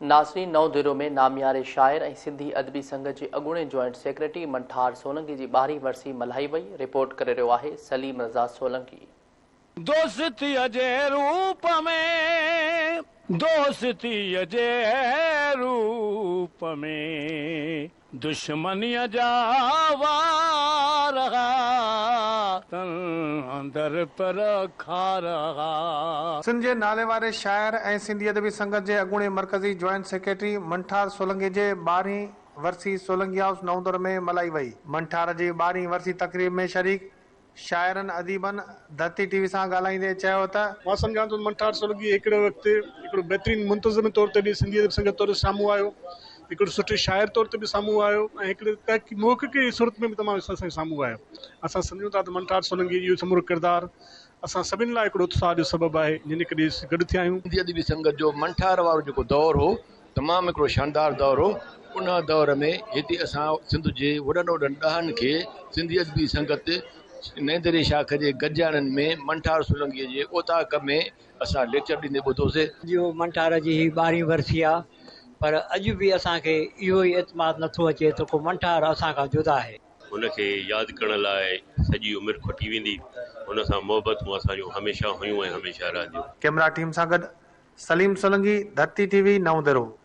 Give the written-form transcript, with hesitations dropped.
नाज़रीन, नओं दिरो में नामियारे शाइर ऐं सिंधी अदबी संघ जे अॻूणे जॉइंट सेक्रेटरी मंठार सोलंकी जी 12वीं वरसी मल्हाई वई। रिपोर्ट करे रहियो आहे सलीम रज़ा सोलंकी। दोस्तीअ जे रूप में, दोस्तीअ जे रूप में दुश्मनीअ जा वार अंदर पर खारा। सिंध जे नाले वारे शाइर ऐं सिंधी अदबी संघ जे अॻूणे मरकज़ी जॉइंट सेक्रेटरी मंठार सोलंकी जे 12वीं वरसी सोलंकी हाउस नओं दौर में मल्हाई वई। मंठार जी 12वीं वरसी तक़रीब में शरीक शाइरनि अदीबनि धरती टीवी सां ॻाल्हाईंदे चयो त मां सम्झां थो मंठार सोलंकी हिकिड़े वक़्तु हिकिड़ो बहितरीन मुंतज़िम तौर ते बि सिंधी अदब संघ तौर ते साम्हूं आयो, हिकिड़ो सुठे शाइर तौर ते बि साम्हूं आयो ऐं हिकिड़े मुहक़क़ी सूरत में बि तमामु असां साम्हूं आयो। असां सम्झूं था त मंठार सोलंकी इहो समूरो किरदारु असां सभिनि लाइ हिकिड़ो उत्साह जो सबबु आहे, जिन करे गॾु थिया आहियूं। सिंधी अदबी संघ जो मंठार वारो जेको दौर हो तमामु हिकिड़ो शानदार दौर हो। उन दौर में हिते असां सिंध जे वॾनि वॾनि ॾहनि खे सिंधी अदबी संगत नेंदरे शाख जे गजाणनि में मंठार सोलंकीअ जे ओताक में असां लेक्चर ॾींदे ॿुधोसीं। जो मंठार जी 12वीं वरसी आहे, पर अॼु बि असांखे इहो ई एतमाद नथो अचे त को मंठार असां खां जुदा आहे। हुनखे यादि करण लाइ सॼी उमिरि खुटी वेंदी। हुन सां मोहबतूं असांजूं हमेशह हुयूं ऐं हमेशह रहंदियूं। कैमरा टीम सां गॾु सलीम सोलंकी, धरती टीवी, नओं दरो।